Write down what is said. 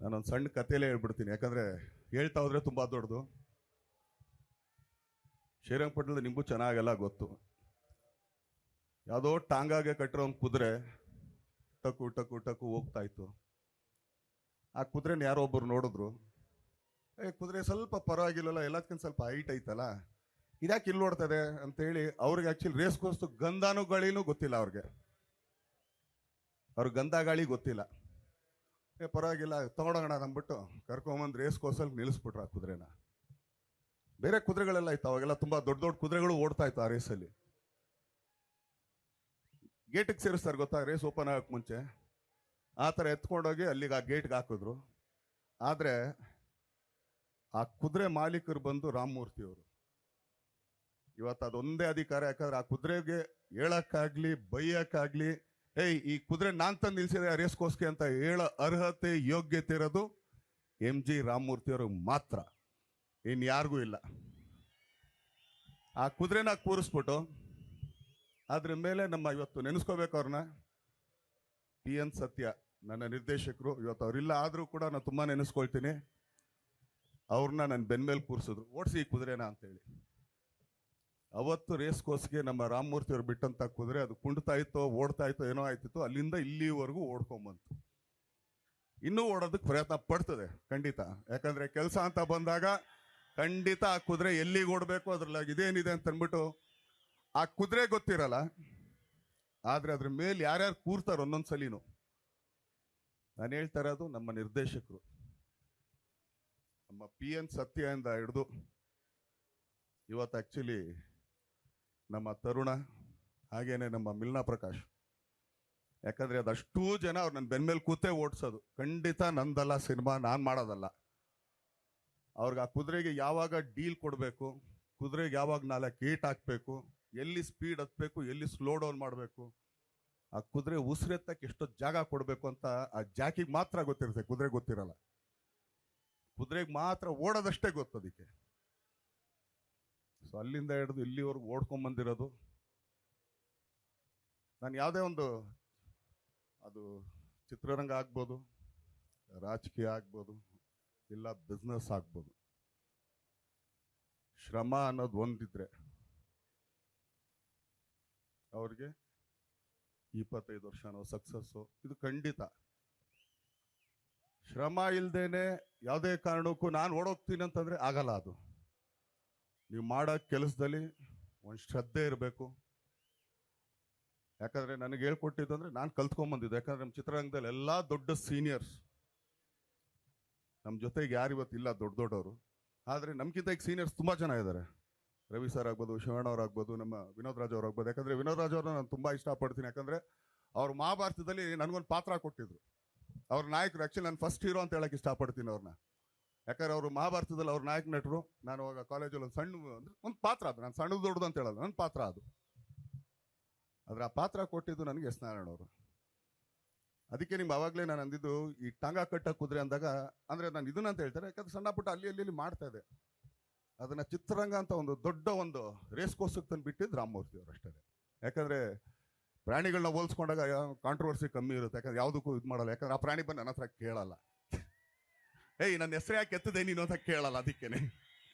ನಾನೊಂದು ಸಣ್ಣ ಕಥೆಯಲ್ಲೇ ಹೇಳ್ಬಿಡ್ತೀನಿ, ಯಾಕಂದ್ರೆ ಹೇಳ್ತಾ ಹೋದ್ರೆ ತುಂಬಾ ದೊಡ್ಡದು. ಶ್ರೀರಂಗಪಟ್ಟಣದ ನಿಮಗೂ ಚೆನ್ನಾಗೆಲ್ಲ ಗೊತ್ತು. ಯಾವುದೋ ಟಾಂಗಾಗೆ ಕಟ್ಟಿರೋ ಒಂದು ಕುದುರೆ ಟಕು ಟಕು ಟಕು ಹೋಗ್ತಾ ಇತ್ತು. ಆ ಕುದುರೆನ ಯಾರೋ ಒಬ್ಬರು ನೋಡಿದ್ರು, ಕುದುರೆ ಸ್ವಲ್ಪ ಪರವಾಗಿಲ್ಲಲ್ಲ, ಎಲ್ಲದಕ್ಕಿಂತ ಸ್ವಲ್ಪ ಹೈಟ್ ಐತಲ್ಲ, ಇದ್ಯಾಕೆ ಇಲ್ಲಿ ಓಡ್ತದೆ ಅಂತೇಳಿ ಅವ್ರಿಗೆ ಆಕ್ಚುಲಿ ರೇಸ್ ಕೋರ್ಸ್ ಗಂಧಾನು ಗಾಳಿನೂ ಗೊತ್ತಿಲ್ಲ. ಅವ್ರಿಗೆ ಗಂಧ ಗಾಳಿ ಗೊತ್ತಿಲ್ಲ. ಪರವಾಗಿಲ್ಲ ತಗೊಂಡೋಗೋಣ ಅಂದ್ಬಿಟ್ಟು ಕರ್ಕೊಂಬಂದು ರೇಸ್ ಕೋರ್ಸಲ್ಲಿ ನಿಲ್ಲಿಸ್ಬಿಟ್ರು ಆ ಕುದುರೆನ. ಬೇರೆ ಕುದುರೆಗಳೆಲ್ಲ ಇತ್ತು, ಅವಾಗೆಲ್ಲ ತುಂಬಾ ದೊಡ್ಡ ದೊಡ್ಡ ಕುದುರೆಗಳು ಓಡ್ತಾ ಇತ್ತು ಆ ರೇಸಲ್ಲಿ. ಗೇಟಿಗೆ ಸೇರಿಸ್ತಾರೆ ಗೊತ್ತಾ, ರೇಸ್ ಓಪನ್ ಆಗಕ್ಕೆ ಮುಂಚೆ ಆ ಥರ ಎತ್ಕೊಂಡೋಗಿ ಅಲ್ಲಿಗೆ ಆ ಗೇಟ್ಗೆ ಹಾಕಿದ್ರು. ಆದರೆ ಆ ಕುದುರೆ ಮಾಲೀಕರು ಬಂದು ರಾಮಮೂರ್ತಿ ಅವರು. ಇವತ್ತು ಅದೊಂದೇ ಅಧಿಕಾರ, ಯಾಕಂದ್ರೆ ಆ ಕುದುರೆಗೆ ಹೇಳಕ್ಕಾಗ್ಲಿ ಬೈಯಕ್ಕಾಗ್ಲಿ ಈ ಕುದುರೆ ನಾನ್ ತಂದು ನಿಲ್ಸಿದೆ ಆ ರೇಸ್ಗೋಸ್ಗೆ ಅಂತ ಹೇಳೋ ಅರ್ಹತೆ ಯೋಗ್ಯತೆ ಇರೋದು MG ರಾಮಮೂರ್ತಿ ಅವ್ರಿಗೆ ಮಾತ್ರ, ಇನ್ಯಾರಿಗೂ ಇಲ್ಲ. ಆ ಕುದುರೆನ ಕೂರಿಸ್ಬಿಟ್ಟು ಅದ್ರ ಮೇಲೆ ನಮ್ಮ ಇವತ್ತು ನೆನೆಸ್ಕೋಬೇಕು ಅವ್ರನ್ನ, PN ಸತ್ಯ ನನ್ನ ನಿರ್ದೇಶಕರು. ಇವತ್ತು ಅವರಿಲ್ಲ ಆದರೂ ಕೂಡ ನಾನು ತುಂಬಾ ನೆನೆಸ್ಕೊಳ್ತೀನಿ. ಅವ್ರನ್ನ ನನ್ನ ಬೆನ್ಮೇಲೆ ಕೂರಿಸಿದ್ರು, ಓಡಿಸಿ ಈ ಕುದುರೆನ ಅಂತೇಳಿ. ಅವತ್ತು ರೇಸ್ ಕೋರ್ಸ್ಗೆ ನಮ್ಮ ರಾಮಮೂರ್ತಿ ಅವ್ರು ಬಿಟ್ಟಂತ ಕುದುರೆ ಅದು ಕುಂಡ್ತಾ ಇತ್ತೋ ಓಡ್ತಾ ಇತ್ತೋ ಏನೋ ಆಯ್ತಿತ್ತು, ಅಲ್ಲಿಂದ ಇಲ್ಲಿವರೆಗೂ ಓಡ್ಕೊಂಬಂತು. ಇನ್ನೂ ಓಡೋದಕ್ಕೆ ಪ್ರಯತ್ನ ಪಡ್ತದೆ ಖಂಡಿತ, ಯಾಕಂದ್ರೆ ಕೆಲಸ ಅಂತ ಬಂದಾಗ ಖಂಡಿತ ಆ ಕುದುರೆ ಎಲ್ಲಿಗೆ ಓಡಬೇಕು, ಅದ್ರಲ್ಲಿ ಇದೇನಿದೆ ಅಂತ ಅಂದ್ಬಿಟ್ಟು ಆ ಕುದುರೆ ಗೊತ್ತಿರಲ್ಲ. ಆದ್ರೆ ಅದ್ರ ಮೇಲೆ ಯಾರ್ಯಾರು ಕೂರ್ತಾರೋ ಒಂದೊಂದ್ಸಲಿನೂ. ನಾನು ಹೇಳ್ತಾ ಇರೋದು ನಮ್ಮ ನಿರ್ದೇಶಕರು, ನಮ್ಮ PN ಸತ್ಯದಿಂದ ಹಿಡಿದು ಇವತ್ತು ಆಕ್ಚುಲಿ ನಮ್ಮ ತರುಣ, ಹಾಗೇನೆ ನಮ್ಮ ಮಿಲ್ನಾ ಪ್ರಕಾಶ್. ಯಾಕಂದ್ರೆ ಅದಷ್ಟೂ ಜನ ಅವ್ರು ನನ್ನ ಬೆನ್ಮೇಲೆ ಕೂತೇ ಓಡಿಸೋದು. ಖಂಡಿತ ನಂದಲ್ಲ ಸಿನಿಮಾ, ನಾನು ಮಾಡೋದಲ್ಲ. ಅವ್ರಿಗೆ ಆ ಕುದುರೆಗೆ ಯಾವಾಗ ಡೀಲ್ ಕೊಡಬೇಕು, ಕುದುರೆಗೆ ಯಾವಾಗ 4 ಏಟ್ ಹಾಕ್ಬೇಕು, ಎಲ್ಲಿ ಸ್ಪೀಡ್ ಹತ್ಬೇಕು, ಎಲ್ಲಿ ಸ್ಲೋ ಡೌನ್ ಮಾಡಬೇಕು, ಆ ಕುದುರೆ ಉಸಿರೆತ್ತಕ್ಕೆ ಎಷ್ಟೊತ್ತು ಜಾಗ ಕೊಡಬೇಕು ಅಂತ ಆ ಜಾಕಿಗೆ ಮಾತ್ರ ಗೊತ್ತಿರುತ್ತೆ, ಕುದುರೆ ಗೊತ್ತಿರಲ್ಲ. ಕುದುರೆಗೆ ಮಾತ್ರ ಓಡೋದಷ್ಟೇ ಗೊತ್ತು ಅದಕ್ಕೆ. ಸೊ ಅಲ್ಲಿಂದ ಹಿಡಿದು ಇಲ್ಲಿವರೆಗೂ ಓಡ್ಕೊಂಬಂದಿರೋದು. ನಾನು ಯಾವುದೇ ಒಂದು, ಅದು ಚಿತ್ರರಂಗ ಆಗ್ಬೋದು, ರಾಜಕೀಯ ಆಗ್ಬೋದು, ಇಲ್ಲ ಬಿಸ್ನೆಸ್ ಆಗ್ಬೋದು, ಶ್ರಮ ಅನ್ನೋದು ಒಂದಿದ್ರೆ ಅವ್ರಿಗೆ 25 ವರ್ಷನೋ ಸಕ್ಸಸ್ಸು ಇದು ಖಂಡಿತ. ಶ್ರಮ ಇಲ್ದೇನೆ ಯಾವುದೇ ಕಾರಣಕ್ಕೂ ನಾನು ಓಡೋಗ್ತೀನಿ ಅಂತಂದ್ರೆ ಆಗಲ್ಲ. ಅದು ನೀವು ಮಾಡೋ ಕೆಲಸದಲ್ಲಿ ಒಂದು ಶ್ರದ್ಧೆ ಇರಬೇಕು. ಯಾಕಂದ್ರೆ ನನಗೆ ಹೇಳ್ಕೊಟ್ಟಿದ್ದು ಅಂದ್ರೆ ನಾನು ಕಲ್ತ್ಕೊಂಡ್ಬಂದಿದ್ದು. ಯಾಕಂದ್ರೆ ನಮ್ಮ ಚಿತ್ರರಂಗದಲ್ಲಿ ಎಲ್ಲ ದೊಡ್ಡ ಸೀನಿಯರ್ಸ್ ನಮ್ಮ ಜೊತೆಗೆ ಯಾರು ಇವತ್ತಿಲ್ಲ, ದೊಡ್ಡವರು. ಆದರೆ ನಮ್ಗಿಂತ ಈಗ ಸೀನಿಯರ್ಸ್ ತುಂಬಾ ಜನ ಇದ್ದಾರೆ. ರವಿ ಸರ್ ಆಗ್ಬೋದು, ಶಿವಣ್ಣ ಅವ್ರು ಆಗ್ಬೋದು, ನಮ್ಮ ವಿನೋದ್ ರಾಜ್ ಅವ್ರು ಆಗ್ಬೋದು. ಯಾಕಂದ್ರೆ ವಿನೋದ್ ರಾಜ್ ಅವ್ರನ್ನ ನಾನು ತುಂಬಾ ಇಷ್ಟಪಡ್ತೀನಿ. ಯಾಕಂದ್ರೆ ಅವ್ರು ಮಹಾಭಾರತದಲ್ಲಿ ನನಗೊಂದು ಪಾತ್ರ ಕೊಟ್ಟಿದ್ರು. ಅವ್ರ ನಾಯಕರು, ಆಕ್ಚುಲಿ ನಾನು ಫಸ್ಟ್ ಹೀರೋ ಅಂತ ಹೇಳಕ್ ಇಷ್ಟಪಡ್ತೀನಿ ಅವ್ರನ್ನ. ಯಾಕಂದ್ರೆ ಅವರು ಮಹಾಭಾರತದಲ್ಲಿ ಅವ್ರ ನಾಯಕ ನಟರು. ನಾನು ಅವಾಗ ಕಾಲೇಜಲ್ಲಿ ಒಂದು ಸಣ್ಣ ಅಂದ್ರೆ ಒಂದು ಪಾತ್ರ ಅದು, ನಾನು ಸಣ್ಣದು ದೊಡ್ಡದು ಅಂತ ಹೇಳೋದು, ನನ್ನ ಪಾತ್ರ ಅದು. ಆದ್ರೆ ಆ ಪಾತ್ರ ಕೊಟ್ಟಿದ್ದು ನನಗೆ ಎಸ್ ನಾರಾಯಣ ಅವರು. ಅದಕ್ಕೆ ನಿಮ್ಗೆ ಅವಾಗಲೇ ನಾನು ಅಂದಿದ್ದು, ಈ ಟಾಂಗ ಕಟ್ಟ ಕುದುರೆ ಅಂದಾಗ ಅಂದ್ರೆ ನಾನು ಇದನ್ನ ಅಂತ ಹೇಳ್ತಾರೆ, ಯಾಕಂದ್ರೆ ಸಣ್ಣ ಪುಟ್ಟ ಅಲ್ಲಿ ಮಾಡ್ತಾ ಇದೆ. ಅದನ್ನ ಚಿತ್ರರಂಗ ಅಂತ ಒಂದು ದೊಡ್ಡ ಒಂದು ರೇಸ್ ಕೋರ್ಸ್ಗೆ ತಂದು ಬಿಟ್ಟಿದ್ದು ರಾಮಮೂರ್ತಿ ಅವರು ಅಷ್ಟೇ. ಯಾಕಂದ್ರೆ ಪ್ರಾಣಿಗಳನ್ನ ಹೋಲಿಸ್ಕೊಂಡಾಗ ಕಾಂಟ್ರವರ್ಸಿ ಕಮ್ಮಿ ಇರುತ್ತೆ. ಯಾಕಂದ್ರೆ ಯಾವುದಕ್ಕೂ ಇದು ಮಾಡಲ್ಲ. ಯಾಕಂದ್ರೆ ಆ ಪ್ರಾಣಿ ಬಂದು ನನ್ನ ಹತ್ರ ಕೇಳಲ್ಲ, ನನ್ನ ಹೆಸರು ಯಾಕೆ ಎತ್ತದೆ ನೀನು ಅಂತ ಕೇಳಲ್ಲ. ಅದಕ್ಕೇನೆ